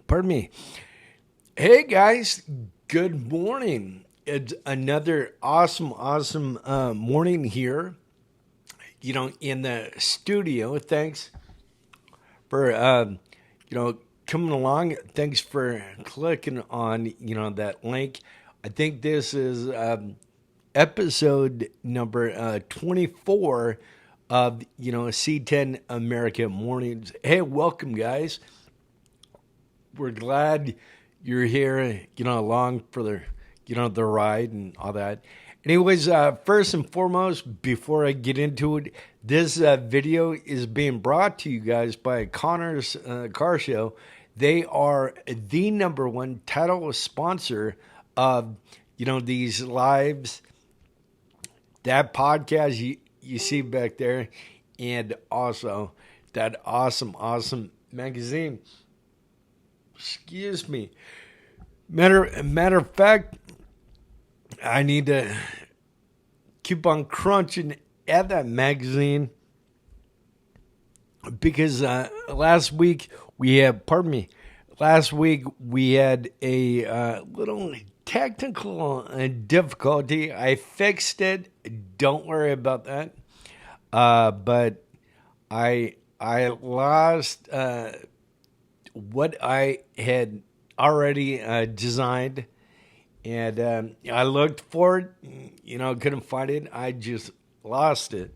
Pardon me. Hey guys, good morning. It's another awesome morning here. In the studio. Thanks for coming along. Thanks for clicking on that link. I think this is episode number 24 of C10 America mornings. Hey, welcome guys. We're glad you're here, along for the ride and all that. Anyways, first and foremost, before I get into it, this video is being brought to you guys by Connor's Car Show. They are the number one title sponsor of, these lives, that podcast you see back there, and also that awesome magazine. Excuse me. Matter of fact, I need to keep on crunching at that magazine because last week we had a little technical difficulty. I fixed it. Don't worry about that. But I lost what I had already designed, and I looked for it, couldn't find it. I just lost it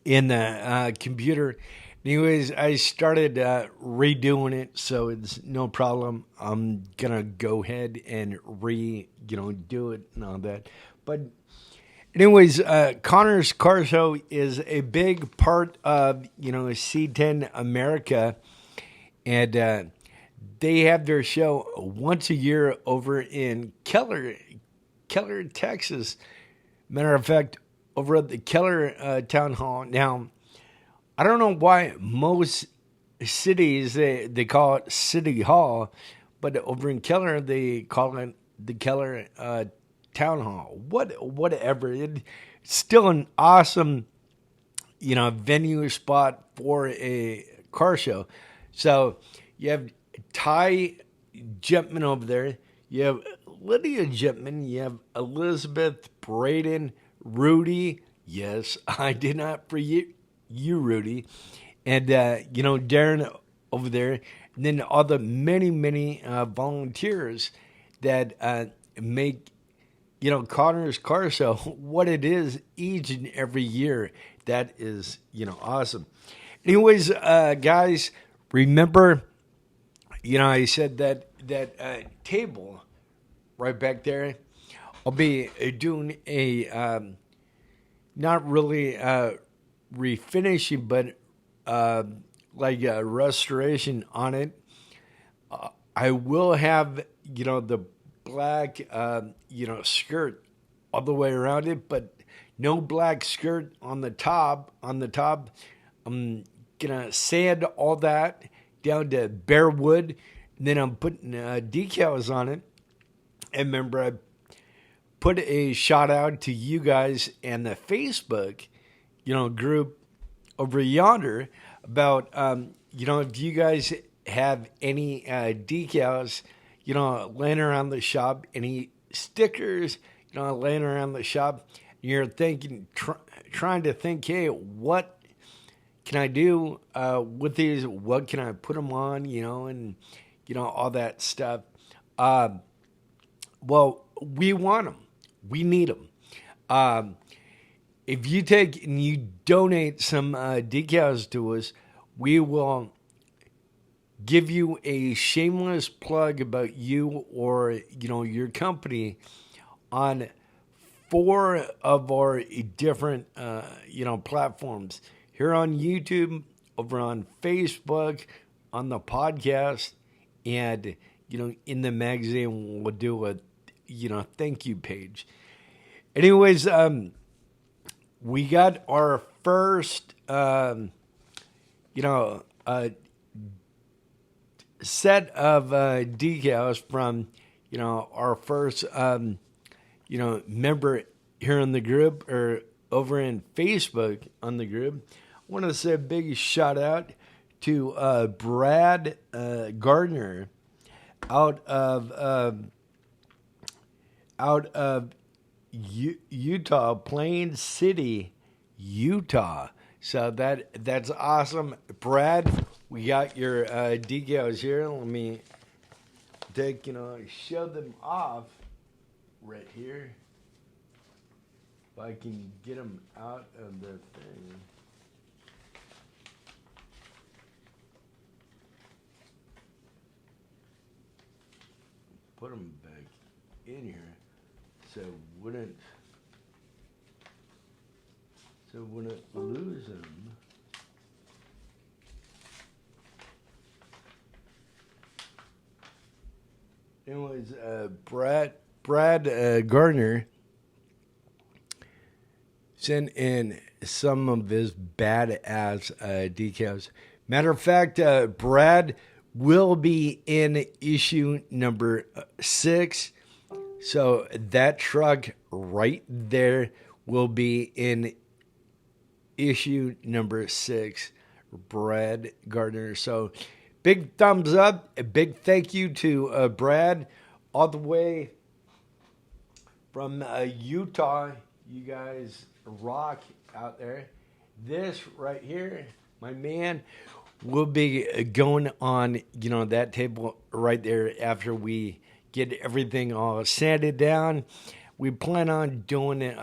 in the computer. Anyways, I started redoing it, so it's no problem. I'm gonna go ahead and do it and all that. But anyways, Connor's Car Show is a big part of C10 America, and they have their show once a year over in Keller, Texas. Matter of fact, over at the Keller Town Hall. Now, I don't know why most cities, they call it City Hall, but over in Keller, they call it the Keller Town Hall. Whatever. It's still an awesome, venue spot for a car show. So you have Ty Jetman over there. You have Lydia Jetman. You have Elizabeth, Braden, Rudy. Yes, I did not forget you, Rudy. And, Darren over there. And then all the many volunteers that make, Connor's Car Show what it is each and every year. That is, awesome. Anyways, guys, remember, I said that table right back there, I'll be doing a, not really refinishing, but like a restoration on it. I will have, the black, skirt all the way around it, but no black skirt on the top. I'm going to sand all that down to bare wood, and then I'm putting decals on it. And remember, I put a shout out to you guys and the Facebook, group over yonder about, if you guys have any decals, laying around the shop, any stickers, laying around the shop, and you're thinking, trying to think, hey, what can I do with these? What can I put them on, and, all that stuff. Well, we want them. We need them. If you take and you donate some decals to us, we will give you a shameless plug about you or, your company on 4 of our different, platforms. Here on YouTube, over on Facebook, on the podcast, and, in the magazine, we'll do a, thank you page. Anyways, we got our first, set of decals from, our first, member here in the group or over in Facebook on the group. I want to say a big shout out to Brad Garner out of Utah, Plain City, Utah. So that's awesome, Brad. We got your decals here. Let me show them off right here. If I can get them out of the thing. Put them back in here so wouldn't lose them. Anyways, Brad Garner sent in some of his badass decals. Matter of fact, Brad will be in issue number 6. So that truck right there will be in issue number 6, Brad Garner. So big thumbs up, a big thank you to Brad all the way from Utah. You guys rock out there. This right here, my man, will be going on, that table right there after we get everything all sanded down. We plan on doing it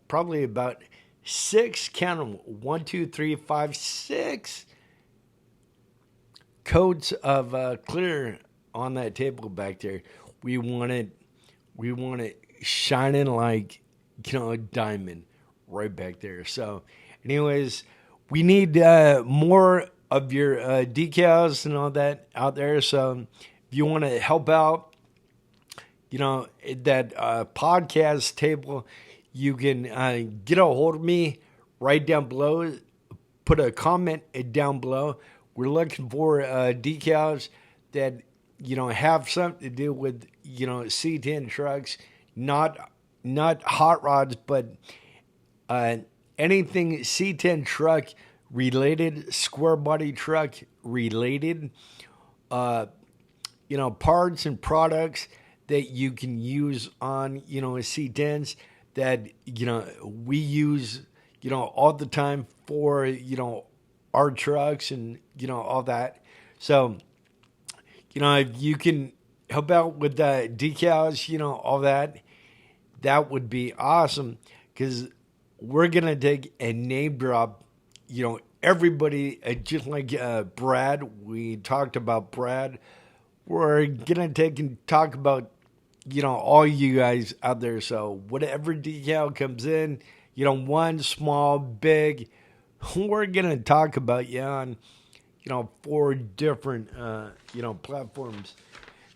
probably about 6, count them, 1, 2, 3, 5, 6 coats of clear on that table back there. We want it shining like a diamond right back there. So anyways, we need more of your decals and all that out there. So if you want to help out, that podcast table, you can get a hold of me right down below. Put a comment down below. We're looking for decals that have something to do with C10 trucks, not hot rods, but anything C10 truck related, square body truck related, parts and products that you can use on C10s that we use all the time for our trucks and all that. So if you can help out with the decals, all that would be awesome, because we're gonna take a name drop, everybody, just like Brad. We talked about Brad. We're gonna take and talk about all you guys out there. So whatever decal comes in, one, small, big, we're gonna talk about you on 4 different platforms.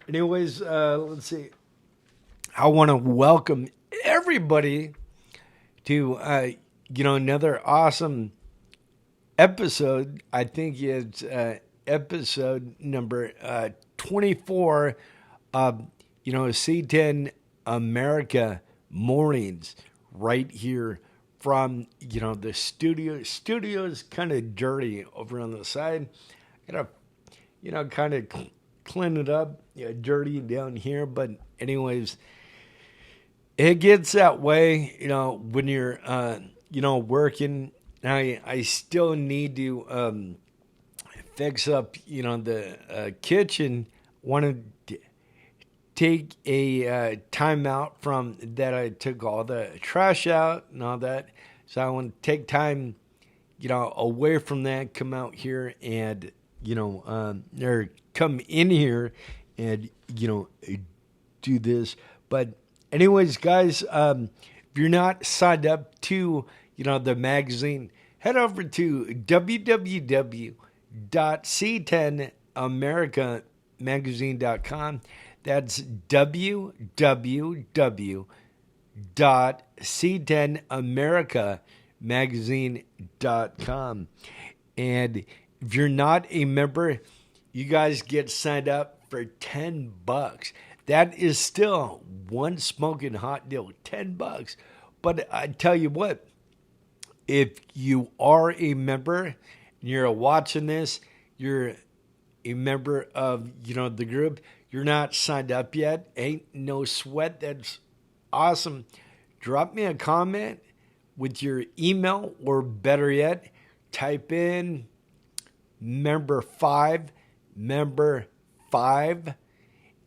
Anyways, let's see. I want to welcome everybody to another awesome episode. I think it's episode number 24 of C10 America mornings right here from the studio. Studio's kind of dirty over on the side. Gotta kind of clean it up. Dirty down here, but anyways, it gets that way, when you're, working. I still need to fix up, the kitchen. Want to take a time out from that. I took all the trash out and all that. So I want to take time, away from that, come out here and, or come in here and, do this. But anyways, guys, if you're not signed up to, the magazine, head over to www.c10americamagazine.com. That's www.c10americamagazine.com. And if you're not a member, you guys get signed up for $10. That is still one smoking hot deal, $10. But I tell you what, if you are a member and you're watching this, you're a member of, the group, you're not signed up yet, ain't no sweat. That's awesome. Drop me a comment with your email, or better yet, type in member 5,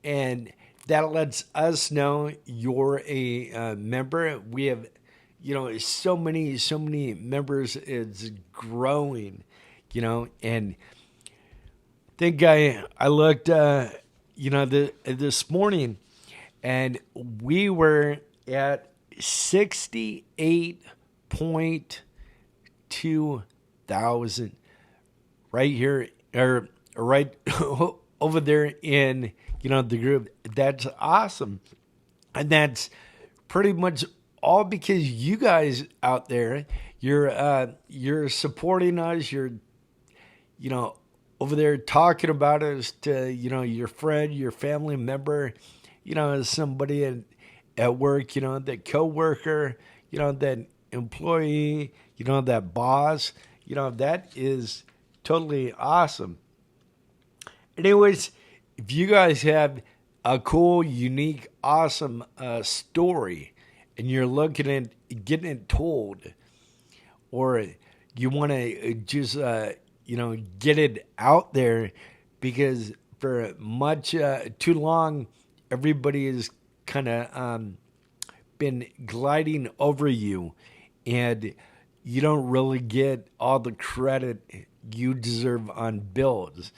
and that lets us know you're a member. We have, so many members. It's growing, and I think I looked, this morning, and we were at 68.2 thousand right here, or right over there in, the group. That's awesome. And that's pretty much all because you guys out there, you're supporting us. You're, over there talking about us to, your friend, your family member, somebody at work, that coworker, that employee, that boss, that is totally awesome. Anyways, if you guys have a cool, unique, awesome story, and you're looking at getting it told, or you want to just, get it out there, because for much too long, everybody has kind of been gliding over you, and you don't really get all the credit you deserve on builds.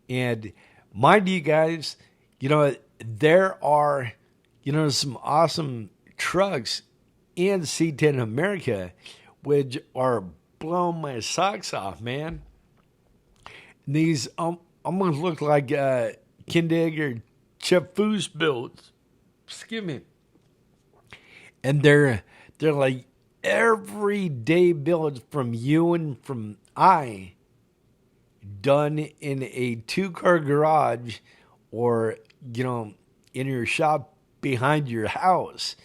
And mind you guys, there are, some awesome trucks in C10 America, which are blowing my socks off, man. These almost look like Kindig or Chef's builds. Excuse me. And they're like everyday builds from you and from I, done in a 2-car garage, or, in your shop behind your house.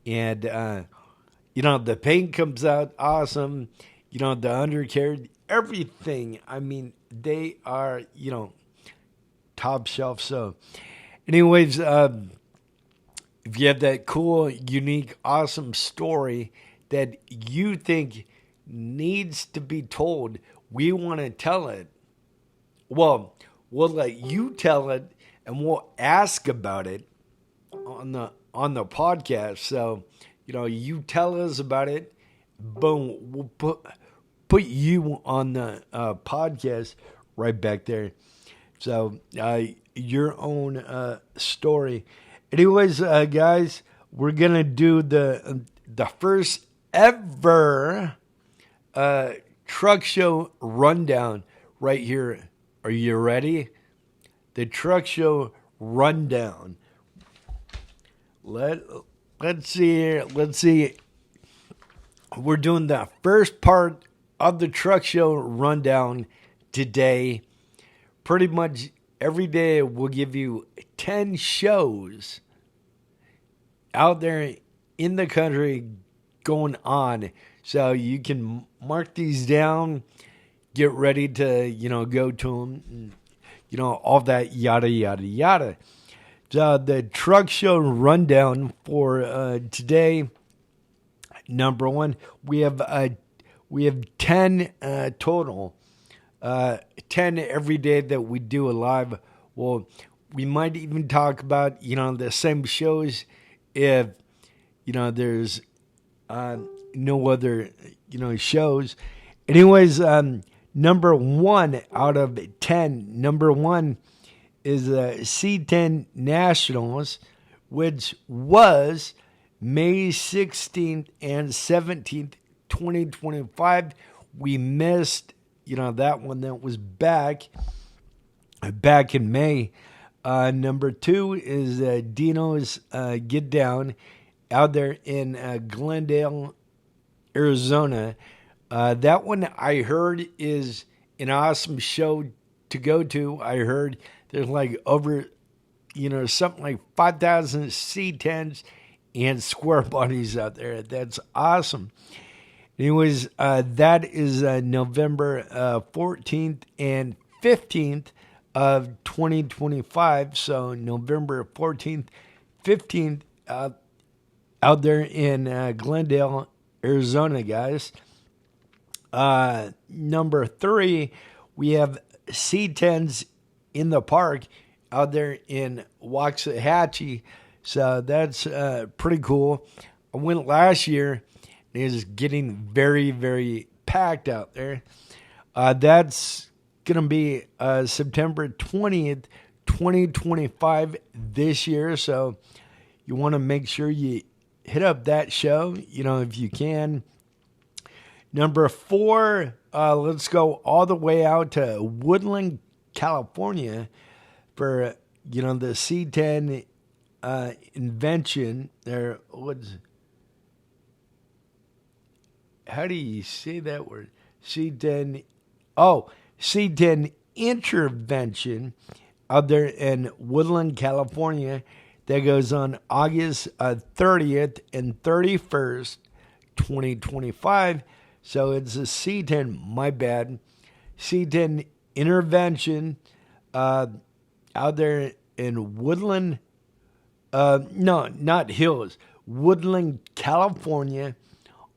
And, the paint comes out awesome. The undercarriage, everything. I mean, they are, top shelf. So anyways, if you have that cool, unique, awesome story that you think needs to be told, we want to tell it. Well, we'll let you tell it, and we'll ask about it on the podcast. So, you tell us about it. Boom, we'll put you on the podcast right back there. So, your own story. Anyways, guys, we're gonna do the first ever truck show rundown right here. Are you ready? The truck show rundown. Let's see. We're doing the first part of the truck show rundown today. Pretty much every day we'll give you 10 shows out there in the country going on. So you can mark these down, get ready to, go to them, and, all that yada, yada, yada. So the truck show rundown for today, number one, we have 10 total. 10 every day that we do a live. Well, we might even talk about, the same shows if, there's no other, shows. Anyways, number one out of 10, number one is C10 Nationals, which was May 16th and 17th, 2025. We missed, that one that was back in May. Number two is Dino's Get Down out there in Glendale, Arizona. That one I heard is an awesome show to go to. I heard there's like over, something like 5,000 C10s and square bodies out there. That's awesome. Anyways, that is November 14th and 15th of 2025. So November 14th, 15th, out there in Glendale, Arizona, guys. Number 3, we have C10s in the park out there in Waxahachie. So that's pretty cool. I went last year. It is getting very, very packed out there. That's going to be September 20th, 2025 this year. So you want to make sure you hit up that show, if you can. Number 4, let's go all the way out to Woodland, California for, the C10 invention. How do you say that word? C10 intervention out there in Woodland, California. That goes on August 30th and 31st, 2025. So it's a C10, my bad. C10 intervention out there in Woodland. No, not Hills. Woodland, California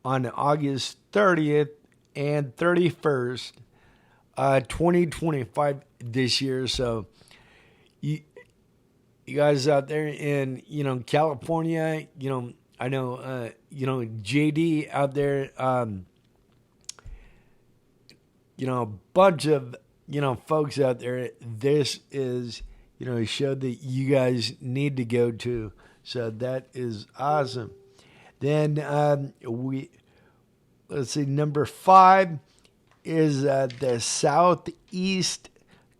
on August 30th and 31st, 2025 this year. So you guys out there in, California, I know, JD out there, a bunch of, folks out there. This is, a show that you guys need to go to. So that is awesome. Then let's see, number 5 is the Southeast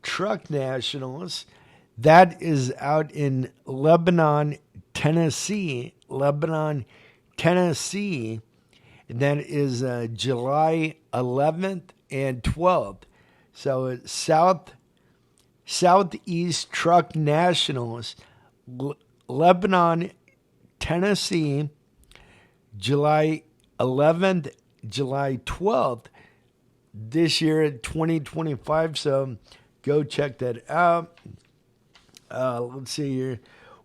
Truck Nationals. That is out in Lebanon, Tennessee. And that is July 11th and 12th. So it's Southeast Truck Nationals, Lebanon, Tennessee, July 11th, July 12th this year at 2025. So go check that out. Let's see here.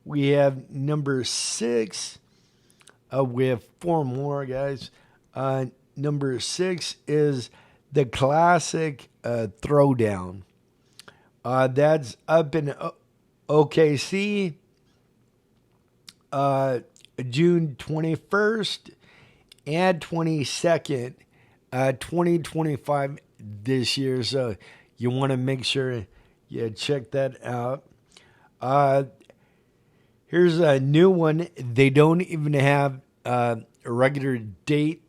We have number 6. We have 4 more, guys. Number 6 is the Classic Throwdown. That's up in OKC, June 21st and 22nd, 2025 this year. So you want to make sure you check that out. Here's a new one. They don't even have a regular date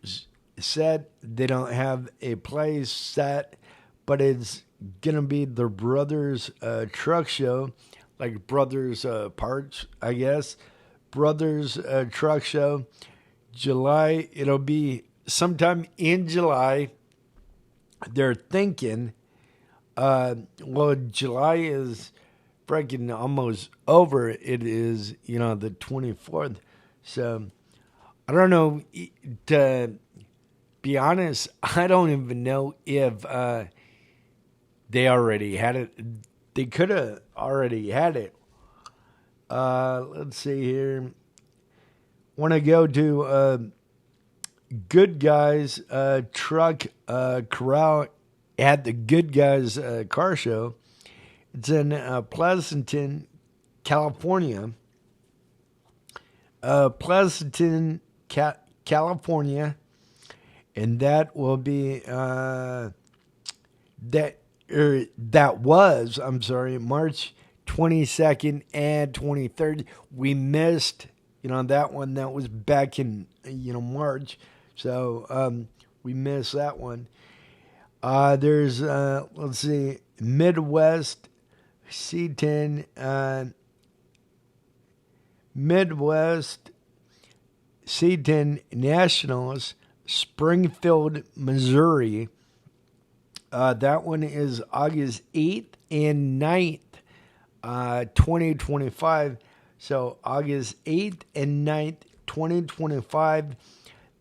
set. They don't have a place set, but it's going to be the Brothers Truck Show, like Brothers Parts, I guess. Brothers Truck Show, July. It'll be sometime in July. They're thinking, July is freaking almost over. It is, the 24th. So I don't know. To be honest, I don't even know if they already had it. They could have already had it. Let's see here. Want to go to Good Guys Truck Corral at the Good Guys Car Show. It's in Pleasanton, California. California, and that will be March 22nd and 23rd. We missed, that one. That was back in, March. So we missed that one. There's, let's see, Midwest C10, Midwest C10 Nationals, Springfield, Missouri. That one is August 8th and 9th, 2025. So August 8th and 9th, 2025,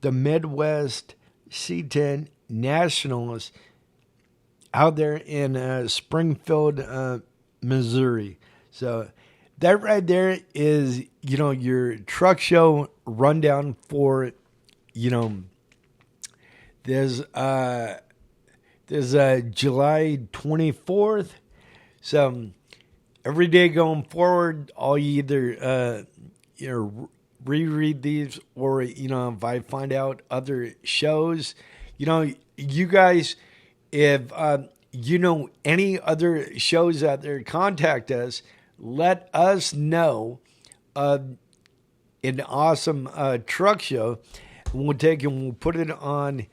the Midwest C10 Nationals out there in Springfield, Missouri. So that right there is, your truck show rundown for, there's July 24th. So every day going forward, I'll either, reread these, or, if I find out other shows, you guys, if any other shows out there, contact us. Let us know an awesome truck show. We'll take it and we'll put it on.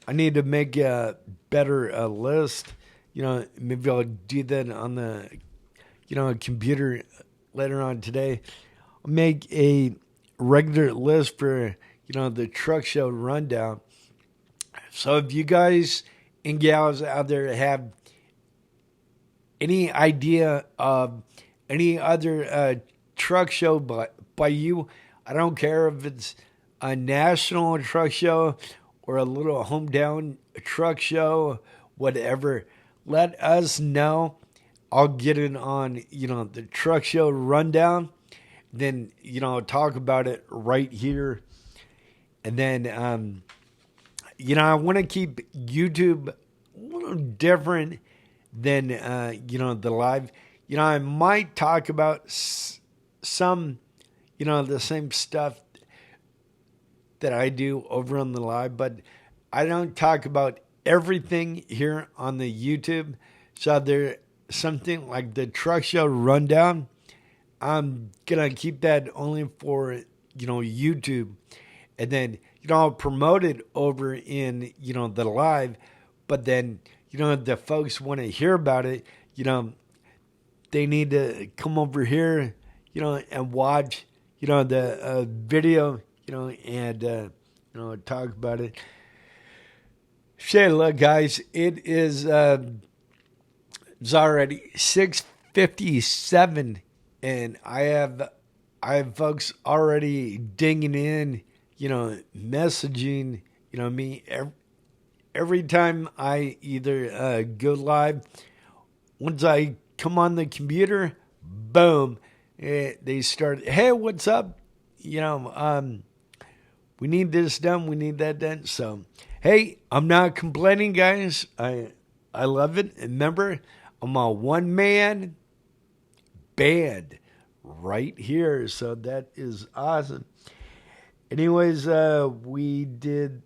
I need to make a better list. Maybe I'll do that on the computer later on today. I'll make a regular list for the truck show rundown. So if you guys and gals out there have any idea of any other truck show by you, I don't care if it's a national truck show or a little hometown truck show, whatever, let us know. I'll get it on, the truck show rundown. Then, I'll talk about it right here. And then, I want to keep YouTube a little different than, the live. I might talk about some, the same stuff that I do over on the live, but I don't talk about everything here on the YouTube. So there's something like the truck show rundown. I'm going to keep that only for, YouTube. And then, I'll promote it over in, the live. But then, the folks want to hear about it, they need to come over here, and watch, the video, and, talk about it. Say, look, guys, it's already 6:57, and I have folks already dinging in, messaging, me every time I either go live. Once I come on the computer, boom, they start, hey, what's up? We need this done, we need that done. So, hey, I'm not complaining, guys. I love it. Remember, I'm a one-man band right here, so that is awesome. Anyways, we did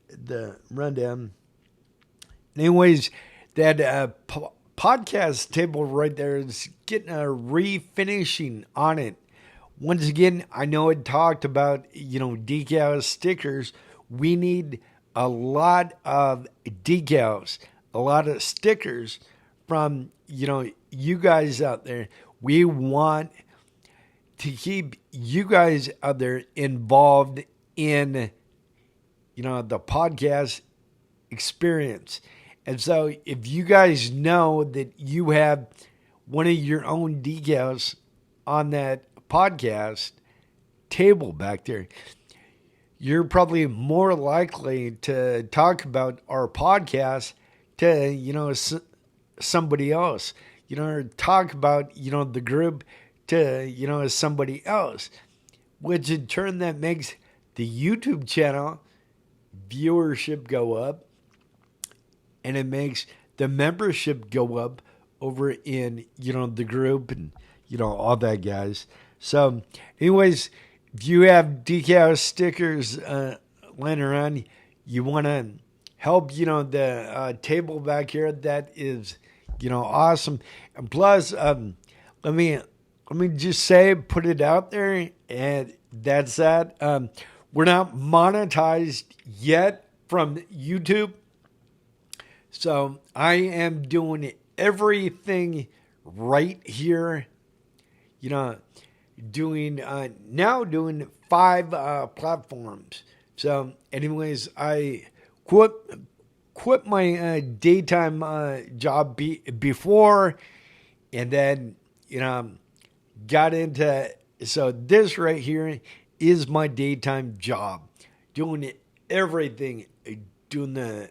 the rundown. Anyways, that podcast table right there is getting a refinishing on it. Once again, I know it talked about, decal stickers. We need a lot of decals, a lot of stickers from, you guys out there. We want to keep you guys out there involved in, the podcast experience. And so if you guys know that you have one of your own decals on that podcast table back there, you're probably more likely to talk about our podcast to, somebody else, or talk about, the group to, somebody else, which in turn that makes the YouTube channel viewership go up, and it makes the membership go up over in, the group and, all that, guys. So anyways, if you have decal stickers laying around, you want to help, the table back here, that is, awesome. And plus, let me just say, put it out there, and that's that. We're not monetized yet from YouTube, so I am doing everything right here. Doing 5 platforms. So, anyways, I quit my daytime job before, and then got into, so this right here is my daytime job, doing everything, doing the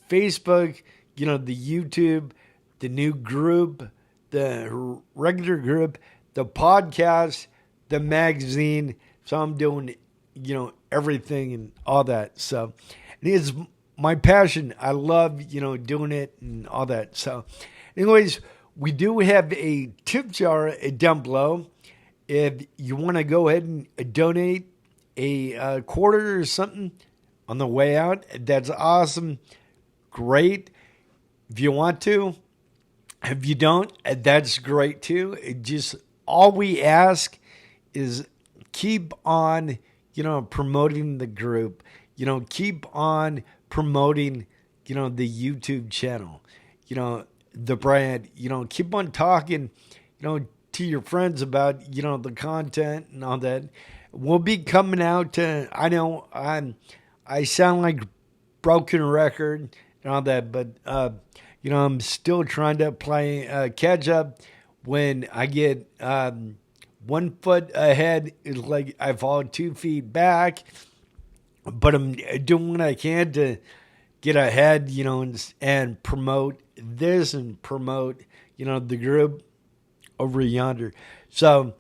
Facebook, the YouTube, the new group, the regular group, the podcast, the magazine. So I'm doing, everything and all that. So it is my passion. I love, doing it and all that. So anyways, we do have a tip jar down below. If you want to go ahead and donate a quarter or something on the way out, that's awesome. Great. If you want to, if you don't, that's great too. It just, all we ask is keep on, promoting the group, keep on promoting, the YouTube channel, the brand, keep on talking, to your friends about, the content and all that. We'll be coming out to, I know I sound like broken record and all that, but, I'm still trying to play catch up. When I get 1 foot ahead, it's like I fall 2 feet back, but I'm doing what I can to get ahead, and promote this and promote, the group over yonder. So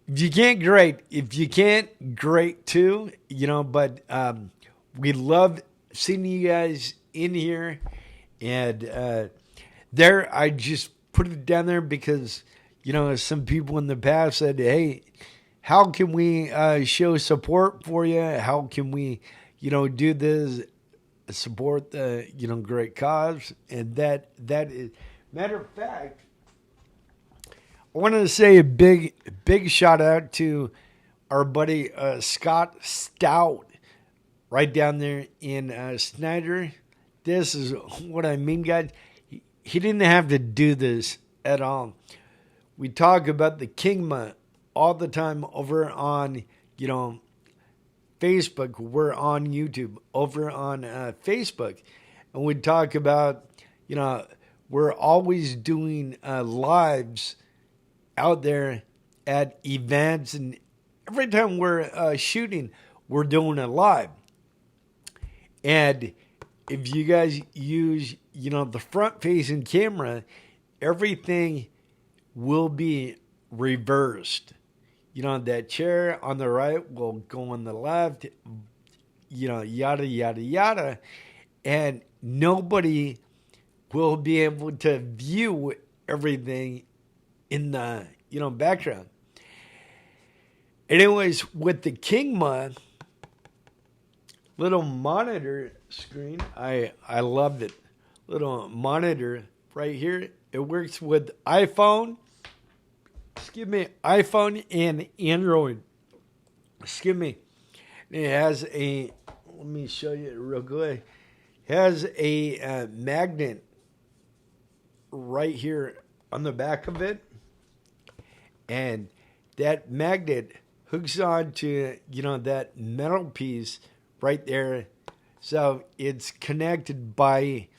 if you can't, great. If you can't, great too, but we love seeing you guys in here. And there, I just put it down there because, some people in the past said, hey, how can we show support for you? How can we, do this, support the, great cause? And that is, matter of fact, I wanted to say a big shout out to our buddy Scott Stout right down there in Snyder. This is what I mean, guys. He didn't have to do this at all. We talk about the Kingma all the time over on, Facebook. We're on YouTube over on Facebook. And we talk about, we're always doing lives out there at events. And every time we're shooting, we're doing a live. And if you guys use, the front-facing camera, everything will be reversed. That chair on the right will go on the left, yada, yada, yada. And nobody will be able to view everything in the, background. Anyways, with the Kingma little monitor screen, I loved it. Little monitor right here. It works with iPhone and Android. It has a, let me show you real good. It has a magnet right here on the back of it. And that magnet hooks on to, that metal piece right there. So it's connected by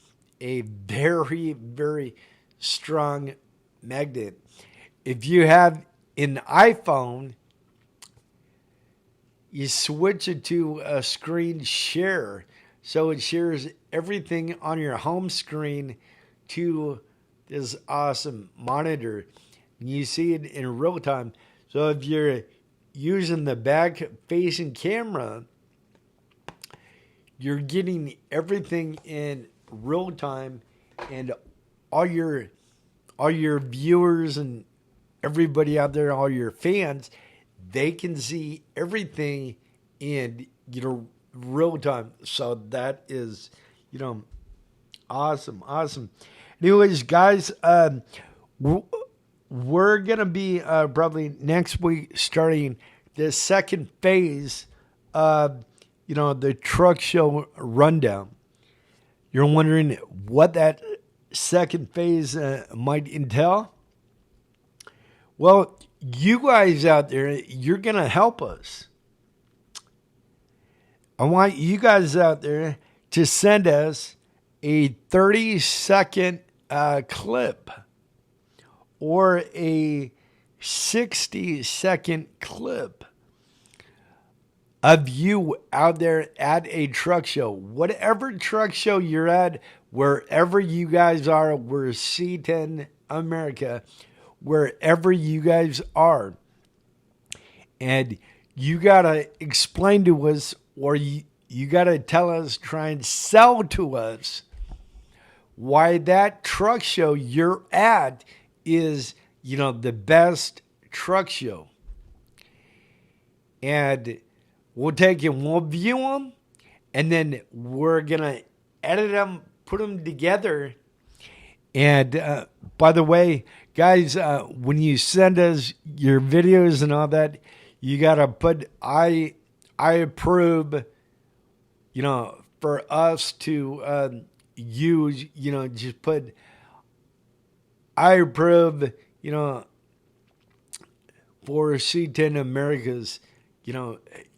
a very, very strong magnet. If you have an iPhone, you switch it to a screen share. So it shares everything on your home screen to this awesome monitor. And you see it in real time. So if you're using the back facing camera, you're getting everything in real time, and all your viewers and everybody out there, all your fans, they can see everything in real time. So that is awesome. Anyways, guys, we're gonna be probably next week starting the second phase of the truck show rundown. You're wondering what that second phase might entail? Well, you guys out there, you're going to help us. I want you guys out there to send us a 30-second clip or a 60-second clip of you out there at a truck show. Whatever truck show you're at, wherever you guys are, we're C10 America, wherever you guys are. And you got to explain to us, or you got to tell us, try and sell to us why that truck show you're at is, the best truck show. And we'll take them, we'll view them, and then we're going to edit them, put them together. And by the way, guys, when you send us your videos and all that, you got to put I approve, for us to use, just put I approve, for C10 America's,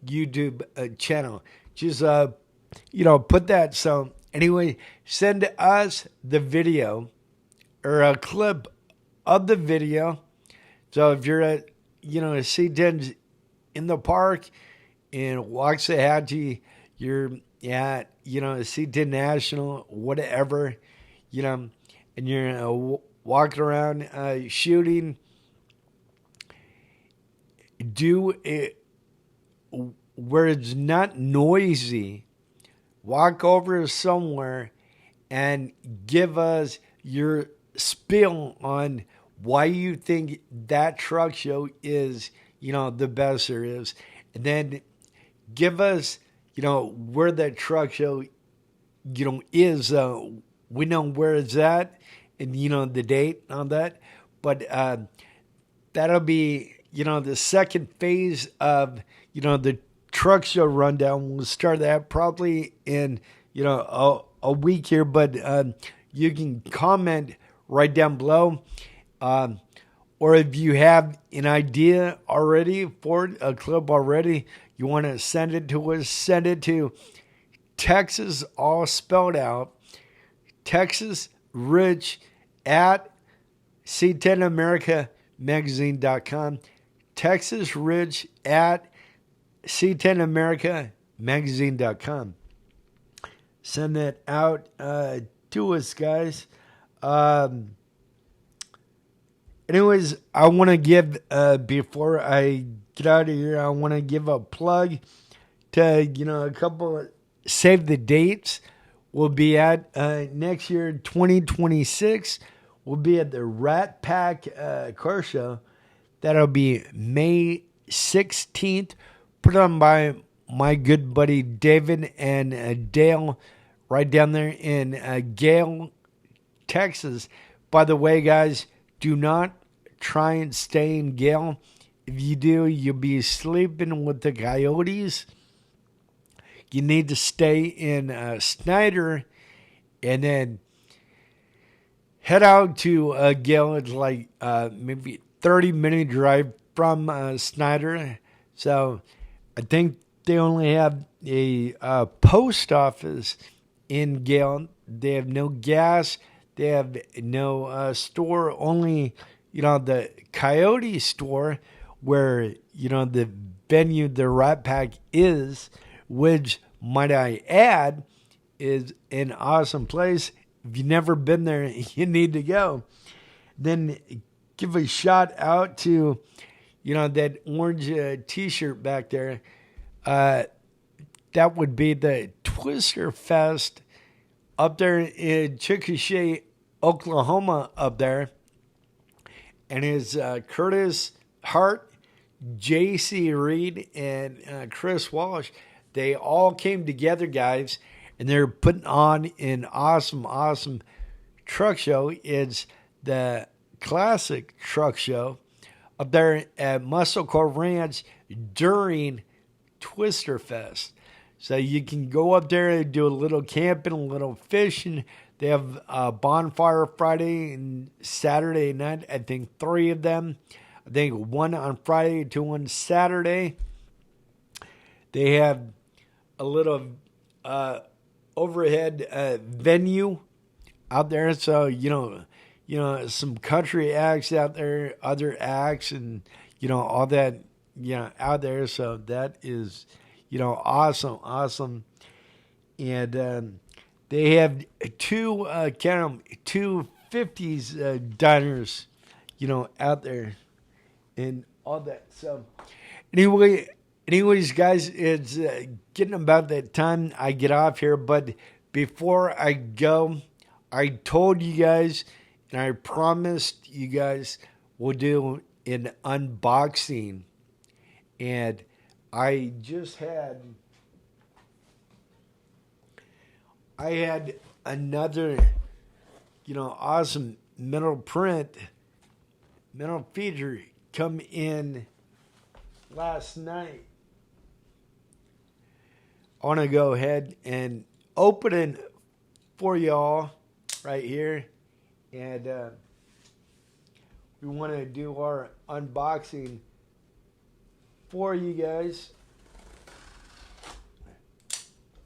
YouTube channel. Just, put that. So anyway, send us the video or a clip of the video. So if you're at, C10's in the park in Waxahachie, you're at, C10 National, whatever, and you're walking around shooting, do it where it's not noisy. Walk over somewhere and give us your spiel on why you think that truck show is, the best there is. And then give us, where that truck show, is. We know where it's at and, the date on that. But that'll be, the second phase of, the truck show rundown. We'll start that probably in, a week here. But you can comment right down below. Or if you have an idea already for it, a clip already, you want to send it to us, send it to Texas, all spelled out, Texas Rich at C10AmericaMagazine.com, Texas Rich at C10AmericaMagazine.com. Send that out to us, guys. Anyways, I want to give, before I get out of here, I want to give a plug to, a couple of save the dates. We'll be at next year, 2026. We'll be at the Rat Pack car show. That'll be May 16th. Put on by my good buddy David and Dale right down there in Gale, Texas. By the way, guys, do not try and stay in Gale. If you do, you'll be sleeping with the coyotes. You need to stay in Snyder and then head out to Gale. It's like maybe 30-minute drive from Snyder. So I think they only have a post office in Gale. They have no gas. They have no store, only, the Coyote store where, the venue, the Rat Pack is, which, might I add, is an awesome place. If you've never been there, you need to go. Then give a shout out to, that orange T-shirt back there. That would be the Twister Fest up there in Chickasha, Oklahoma, up there. And it's Curtis, Hart, J.C. Reed, and Chris Walsh. They all came together, guys, and they're putting on an awesome truck show. It's the classic truck show up there at Muscle Car Ranch during Twister Fest. So you can go up there and do a little camping, a little fishing. They have a bonfire Friday and Saturday night. I think 3 of them. I think 1 on Friday, 2 on Saturday. They have a little overhead venue out there. So, some country acts out there, other acts, and, all that, out there. So that is, awesome. And They have two, count 'em, two 50s diners, out there and all that. So, anyway, anyways, guys, it's getting about that time I get off here. But before I go, I told you guys, and I promised you guys, we'll do an unboxing. And I just had, another, awesome metal feature come in last night. I want to go ahead and open it for y'all right here. And we want to do our unboxing for you guys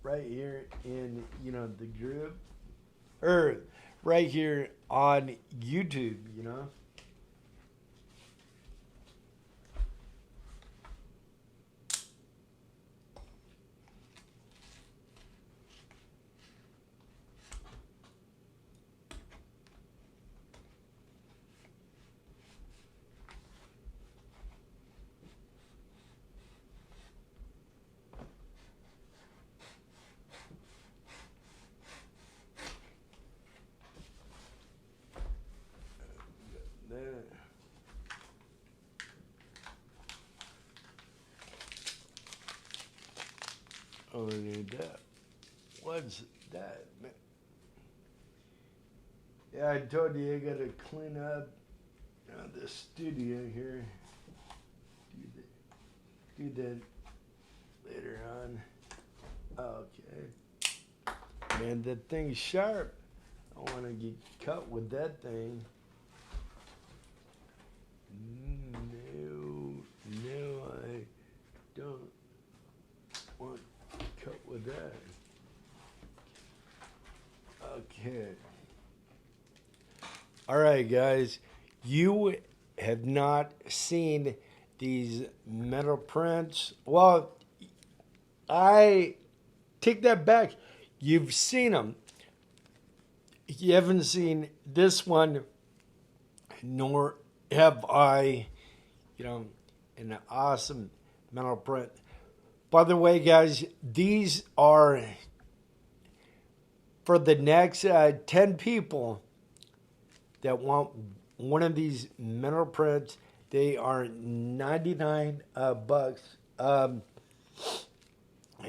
right here in, the group. Or right here on YouTube, There. Oh, need that. What's that, man? Yeah, I told you I gotta clean up the studio here. Do that later on. Okay. Man, that thing's sharp. I want to get cut with that thing. No, I don't want to cut with that. Okay. All right, guys. You have not seen these metal prints. Well, I take that back. You've seen them. You haven't seen this one, nor have I, an awesome metal print. By the way, guys, these are for the next 10 people that want one of these metal prints. They are 99 bucks.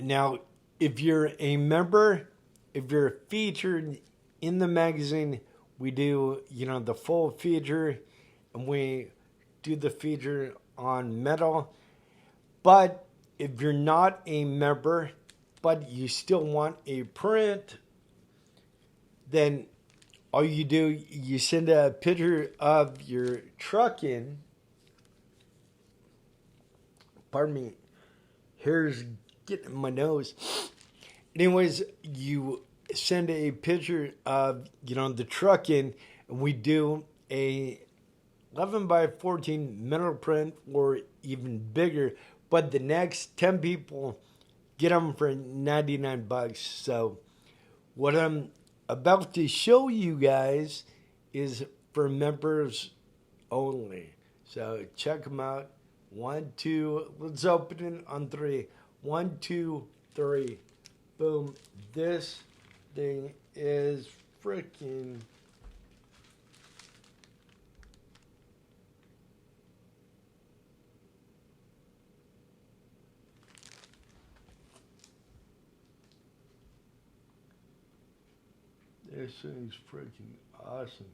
Now, if you're a member, if you're featured in the magazine, we do, the full feature, and we do the feature on metal. But if you're not a member, but you still want a print, then all you do, you send a picture of your truck in. Pardon me, hair's getting in my nose. Anyways, you send a picture of, the truck in, and we do a 11 by 14 metal print or even bigger. But the next 10 people get them for 99 bucks. So what I'm about to show you guys is for members only. So check them out. 1, 2, let's open it on 3. 1, 2, 3. Boom. This thing is freaking this thing's freaking awesome.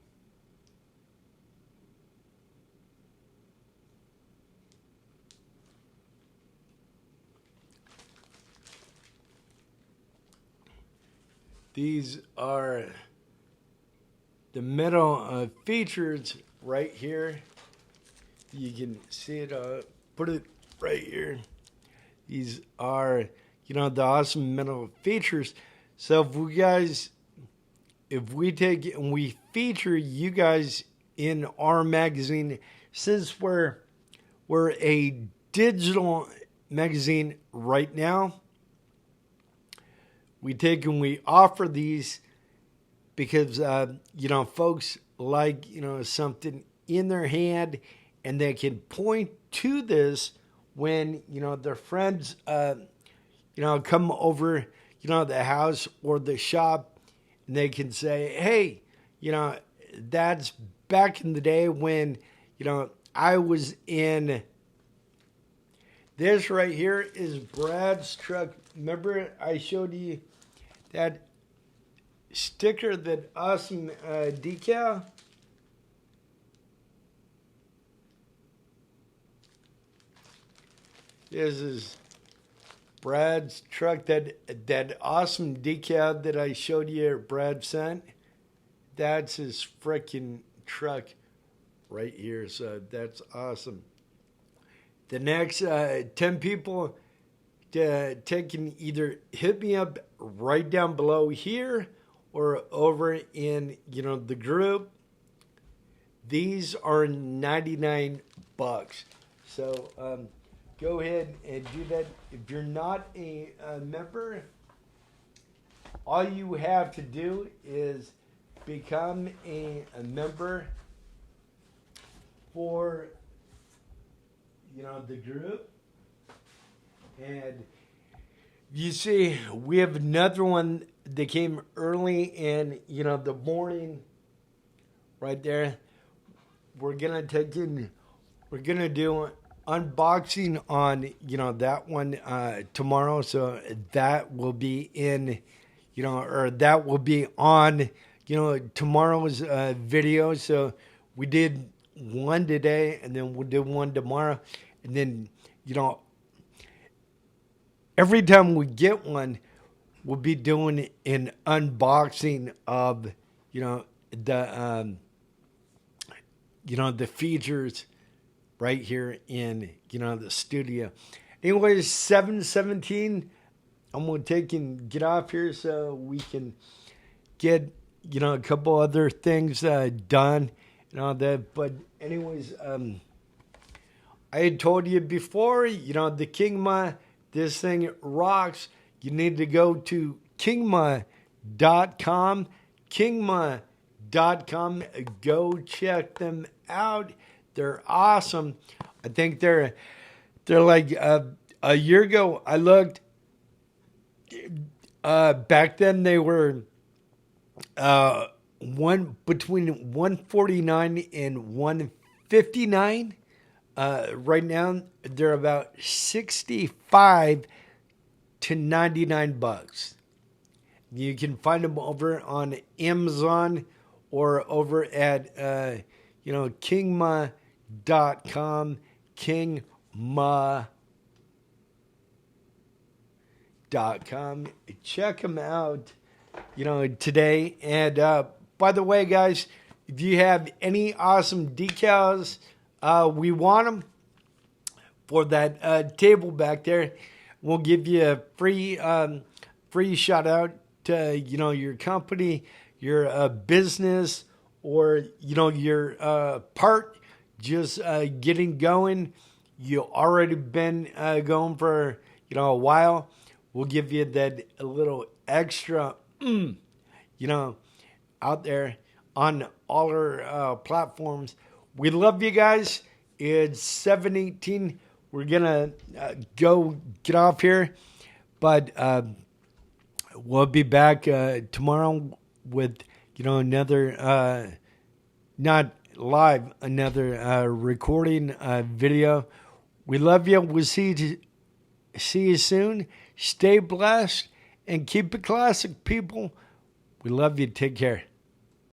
These are the metal features right here. You can see it, put it right here. These are, the awesome metal features. So if we take it and we feature you guys in our magazine, since we're a digital magazine right now, we take and we offer these because, folks like, something in their hand and they can point to this when, their friends, come over, the house or the shop, and they can say, hey, that's back in the day when, I was in. This right here is Brad's truck. Remember I showed you that sticker, that awesome decal? This is Brad's truck, that awesome decal that I showed you Brad sent. That's his freaking truck right here. So that's awesome. The next 10 people to take and either hit me up right down below here or over in, the group. These are $99. So go ahead and do that. If you're not a member, all you have to do is become a member for the group. And you see, we have another one that came early in, the morning right there. We're going to do unboxing on, that one tomorrow. So that will be in, or that will be on, tomorrow's video. So we did one today, and then we'll do one tomorrow. And then, every time we get one, we'll be doing an unboxing of, the features right here in, the studio. Anyways, 7:17, I'm going to take and get off here so we can get, a couple other things done and all that. But anyways, I had told you before, the Kingma, this thing rocks. You need to go to kingma.com. Kingma.com. Go check them out. They're awesome. I think they're like a year ago. I looked. Back then they were between 149 and 159. Right now they're about 65 to $99. You can find them over on Amazon or over at kingma.com, kingma.com. Check them out, today. And by the way, guys, if you have any awesome decals, we want them for that table back there. We'll give you a free shout out to your company, your business, or your part just getting going. You already been going for a while. We'll give you that a little extra out there on all our platforms. We love you guys. It's 7:18. We're gonna go get off here, but we'll be back tomorrow with another not live, another recording video. We love you. We'll see you soon. Stay blessed and keep it classic, people. We love you. Take care.